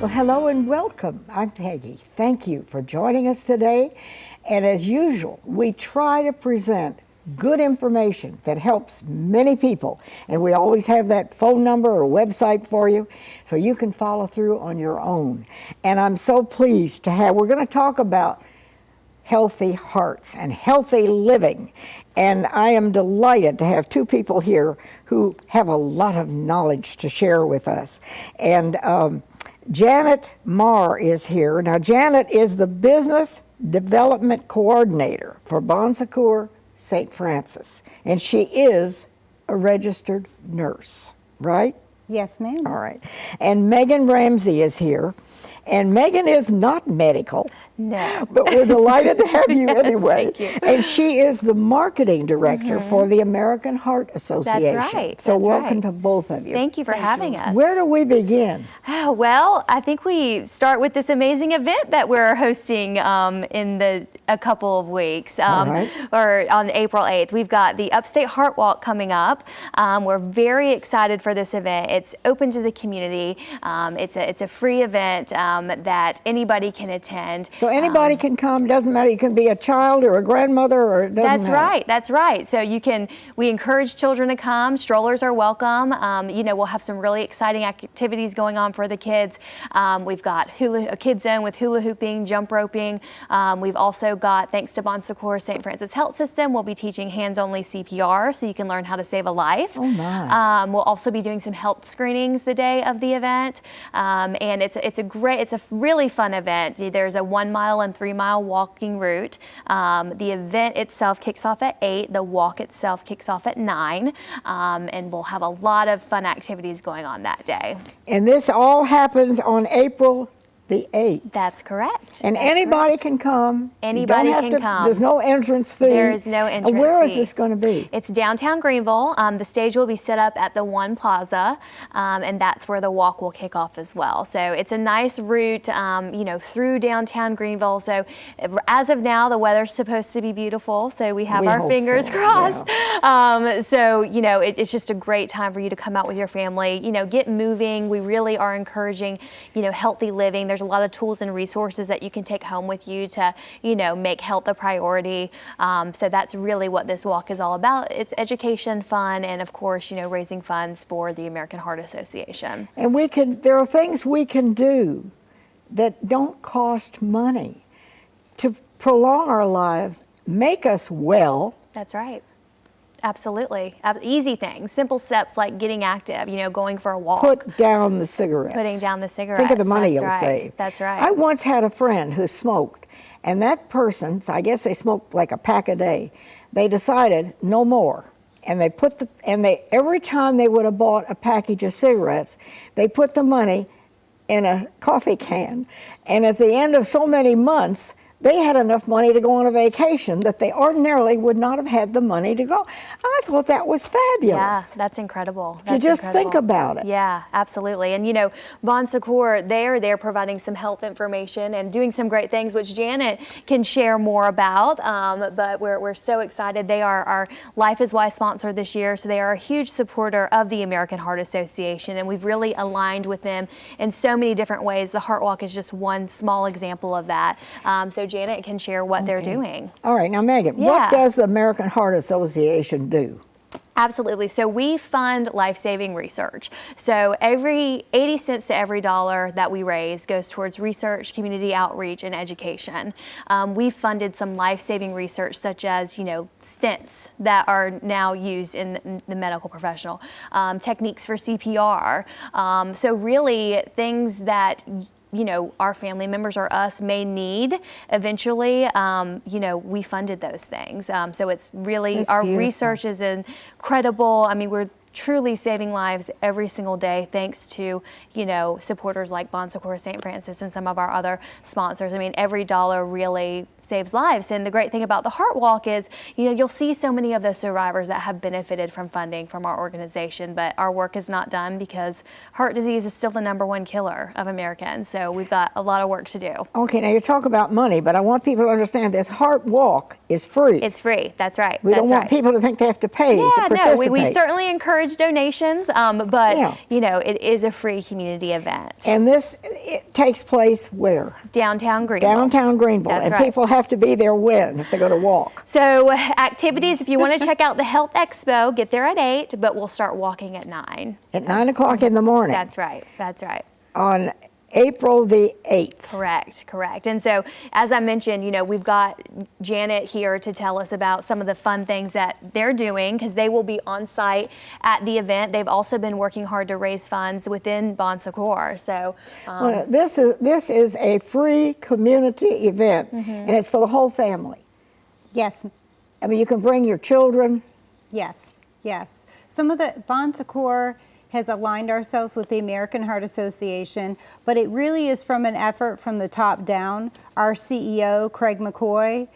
Well, hello and welcome. I'm Peggy. Thank you for joining us today. And as usual, we try to present good information that helps many people. And we always have that phone number or website for you so you can follow through on your own. And I'm so pleased to have, we're going to talk about healthy hearts and healthy living. And I am delighted to have two people here who have a lot of knowledge to share with us. And Janet Marr is here. Now, Janet is the Business Development Coordinator for Bon Secours St. Francis, and she is a registered nurse, right? Yes, ma'am. All right. And Megan Ramsey is here, and Megan is not medical. No. But we're delighted to have you Yes, anyway. thank you. And she is the marketing director for the American Heart Association. That's right. So That's welcome right. to both of you. Thank you for having us. Where do we begin? Oh, well, I think we start with this amazing event that we're hosting in a couple of weeks, right. or on April 8th. We've got the Upstate Heart Walk coming up. We're very excited for this event. It's open to the community. It's a free event that anybody can attend. So anybody can come, doesn't matter, you can be a child or a grandmother or it doesn't matter. That's right. So we encourage children to come. Strollers are welcome. We'll have some really exciting activities going on for the kids. We've got a kid zone with hula hooping, jump roping. We've also got, thanks to Bon Secours St. Francis Health System, we'll be teaching hands-only CPR so you can learn how to save a life. Oh my. We'll also be doing some health screenings the day of the event. And it's a really fun event. There's a 1 mile and 3 mile walking route. The event itself kicks off at 8. The walk itself kicks off at 9. And we'll have a lot of fun activities going on that day. And this all happens on April the 8th. That's correct. And anybody can come. Anybody can come. There's no entrance fee. There is no entrance fee. Where is this going to be? It's downtown Greenville. The stage will be set up at the One Plaza, and that's where the walk will kick off as well. So it's a nice route, through downtown Greenville. So as of now, the weather's supposed to be beautiful. So we have our fingers crossed. Yeah. It's just a great time for you to come out with your family. Get moving. We really are encouraging, healthy living. There's a lot of tools and resources that you can take home with you to, make health a priority. So that's really what this walk is all about. It's education, fun, and of course, raising funds for the American Heart Association. And there are things we can do that don't cost money to prolong our lives, make us well. That's right. Absolutely. Easy things, simple steps like getting active, going for a walk. Put down the cigarettes. Putting down the cigarettes. Think of the money you'll save. That's right. I once had a friend who smoked, and that person, I guess they smoked like a pack a day, they decided no more. And every time they would have bought a package of cigarettes, they put the money in a coffee can. And at the end of so many months, they had enough money to go on a vacation that they ordinarily would not have had the money to go. I thought that was fabulous. Yeah, that's incredible. To just think about it. Yeah, absolutely. And Bon Secours, they're providing some health information and doing some great things, which Janet can share more about. But we're so excited. They are our Life is Why sponsor this year, so they are a huge supporter of the American Heart Association, and we've really aligned with them in so many different ways. The Heart Walk is just one small example of that. So Janet can share what they're doing. All right, now Megan, what does the American Heart Association do? Absolutely. So we fund life-saving research. So 80 cents to every dollar that we raise goes towards research, community outreach, and education. We funded some life-saving research such as, stents that are now used in the medical professional, techniques for CPR. So really things that our family members or us may need eventually, we funded those things. So it's really, That's our beautiful. research is incredible. I mean, we're truly saving lives every single day thanks to, supporters like Bon Secours St. Francis and some of our other sponsors. I mean, every dollar really saves lives. And the great thing about the Heart Walk is, you'll see so many of those survivors that have benefited from funding from our organization, but our work is not done because heart disease is still the #1 killer of Americans. So we've got a lot of work to do. Okay, now you talk about money, but I want people to understand this Heart Walk is free. It's free. That's right. We don't want people to think they have to pay to participate. We certainly encourage encourage donations, but Yeah. you know, it is a free community event. And it takes place where? Downtown Greenville. Downtown Greenville. That's and right. people have to be there when, if they're going to walk? So activities, if you want to check out the Health Expo, get there at 8, but we'll start walking at 9. At 9 o'clock in the morning. That's right. That's right. On April the 8th. Correct, correct. And so, as I mentioned, you know, we've got Janet here to tell us about some of the fun things that they're doing, because they will be on site at the event. They've also been working hard to raise funds within Bon Secours. So, Well, this is a free community event, and it's for the whole family. Yes, I mean, you can bring your children. yes, yes. Some of the Bon Secours has aligned ourselves with the American Heart Association, but it really is from an effort from the top down. Our CEO, Craig McCoy,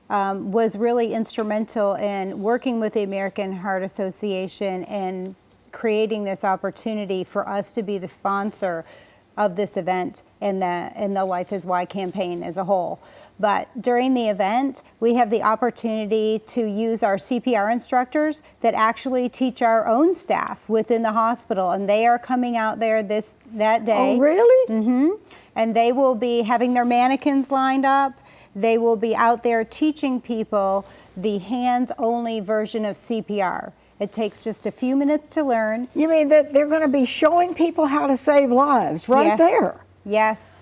was really instrumental in working with the American Heart Association and creating this opportunity for us to be the sponsor of this event and the Life is Why campaign as a whole. But during the event, we have the opportunity to use our CPR instructors that actually teach our own staff within the hospital, and they are coming out there that day. Oh, really? Mm-hmm. And they will be having their mannequins lined up. They will be out there teaching people the hands-only version of CPR. It takes just a few minutes to learn. You mean that they're going to be showing people how to save lives right Yes. there? Yes.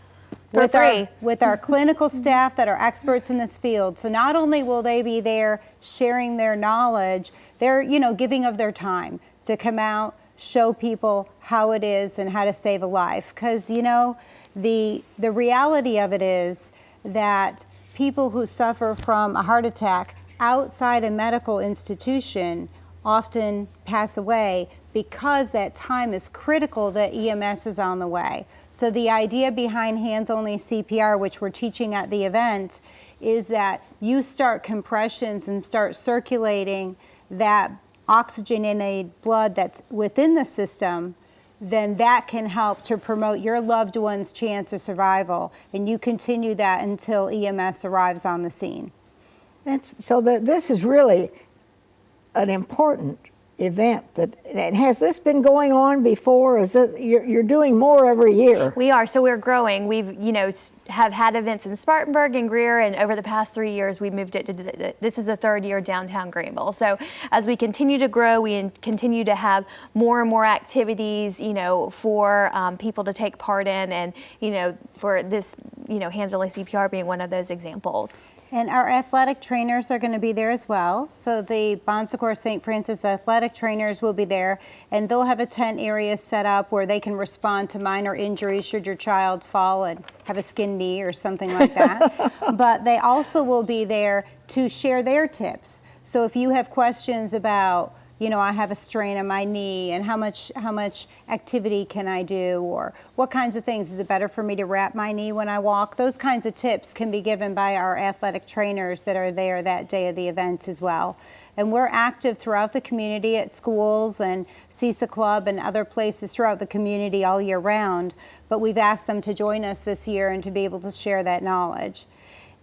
For free. With our clinical staff that are experts in this field. So not only will they be there sharing their knowledge, they're, giving of their time to come out, show people how it is and how to save a life. Because, the reality of it is that people who suffer from a heart attack outside a medical institution often pass away because that time is critical that EMS is on the way. So the idea behind hands-only CPR, which we're teaching at the event, is that you start compressions and start circulating that oxygenated blood that's within the system, then that can help to promote your loved one's chance of survival. And you continue that until EMS arrives on the scene. This is really an important event. And has this been going on before? Is it, you're doing more every year? We are, so we're growing. We've, have had events in Spartanburg and Greer, and over the past 3 years, we moved it to, this is the 3rd year downtown Greenville. So as we continue to grow, we continue to have more and more activities, for people to take part in, and, for this, hands-only CPR being one of those examples. And our athletic trainers are going to be there as well. So the Bon Secours St. Francis athletic trainers will be there, and they'll have a tent area set up where they can respond to minor injuries should your child fall and have a skinned knee or something like that. But they also will be there to share their tips. So if you have questions about, I have a strain on my knee, and how much activity can I do, or what kinds of things, is it better for me to wrap my knee when I walk? Those kinds of tips can be given by our athletic trainers that are there that day of the event as well. And we're active throughout the community at schools and CISA Club and other places throughout the community all year round, but we've asked them to join us this year and to be able to share that knowledge.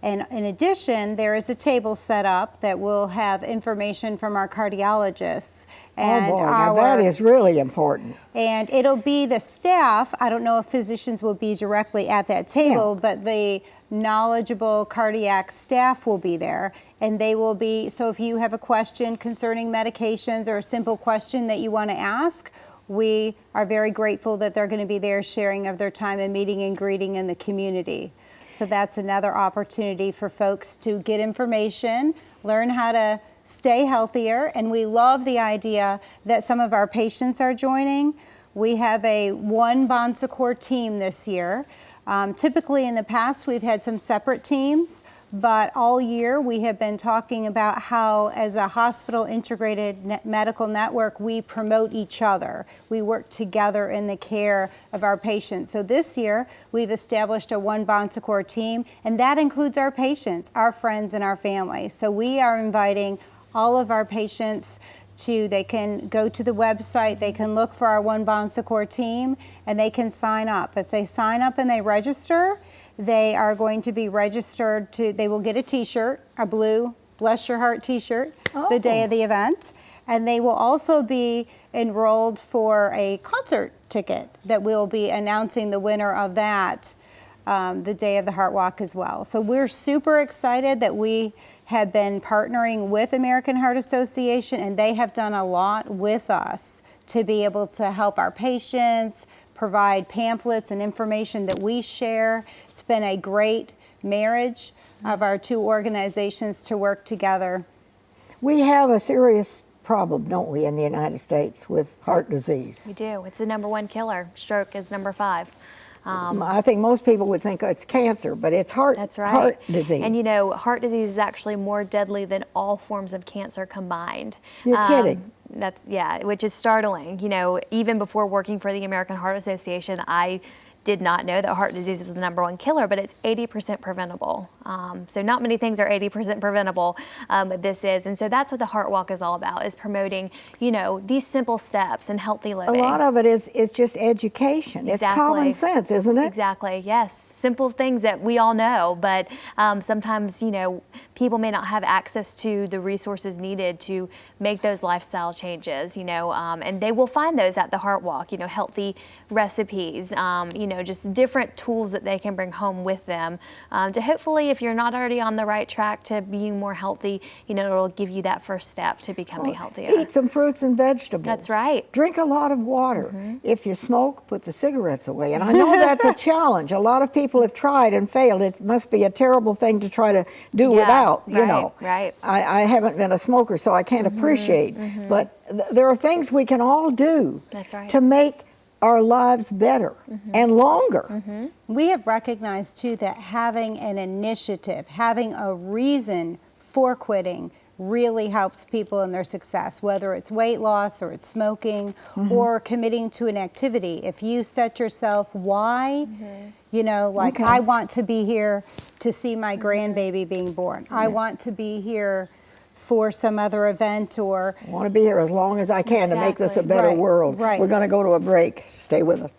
And in addition, there is a table set up that will have information from our cardiologists. And oh boy, now that is really important. And it'll be the staff, I don't know if physicians will be directly at that table, but the knowledgeable cardiac staff will be there. And they will be, so if you have a question concerning medications or a simple question that you want to ask, we are very grateful that they're going to be there sharing of their time and meeting and greeting in the community. So that's another opportunity for folks to get information, learn how to stay healthier, and we love the idea that some of our patients are joining. We have a one Bon Secours team this year. Typically in the past we've had some separate teams, but all year we have been talking about how, as a hospital integrated medical network, we promote each other. We work together in the care of our patients. So this year we've established a one Bon Secours team, and that includes our patients, our friends, and our family. So we are inviting all of our patients they can go to the website, they can look for our one Bon Secours team, and they can sign up. If they sign up and they register, they are going to be registered they will get a t-shirt, a blue Bless Your Heart t-shirt, the day of the event. And they will also be enrolled for a concert ticket that we'll be announcing the winner of that the day of the Heart Walk as well. So we're super excited that we have been partnering with American Heart Association, and they have done a lot with us to be able to help our patients, provide pamphlets and information that we share. It's been a great marriage of our two organizations to work together. We have a serious problem, don't we, in the United States with heart disease? We do. It's the #1 killer. Stroke is number 5. I think most people would think it's cancer, but it's heart, That's right. heart disease. And you know, heart disease is actually more deadly than all forms of cancer combined. You're kidding. That's, yeah, which is startling. You know, even before working for the American Heart Association, I did not know that heart disease was the #1 killer, but it's 80% preventable. So not many things are 80% preventable, but this is. And so that's what the Heart Walk is all about, is promoting, you know, these simple steps and healthy living. A lot of it is just education. Exactly. It's common sense, isn't it? Exactly, yes. Simple things that we all know, but sometimes, you know, people may not have access to the resources needed to make those lifestyle changes, you know, and they will find those at the Heart Walk, you know, healthy recipes, you know, just different tools that they can bring home with them to hopefully, if you're not already on the right track to being more healthy, you know, it'll give you that first step to becoming healthier. Eat some fruits and vegetables. That's right. Drink a lot of water. If you smoke, put the cigarettes away. And I know that's a challenge. A lot of people have tried and failed. It must be a terrible thing to try to do without, you know. Right. I haven't been a smoker, so I can't appreciate. But there are things we can all do That's right. to make our lives better and longer. We have recognized too that having an initiative, having a reason for quitting really helps people in their success, whether it's weight loss or it's smoking or committing to an activity. If you set yourself why, you know, like I want to be here to see my grandbaby being born. I want to be here for some other event, or I want to be here as long as I can to make this a Exactly. better Right, world. right. We're going to go to a break. Stay with us.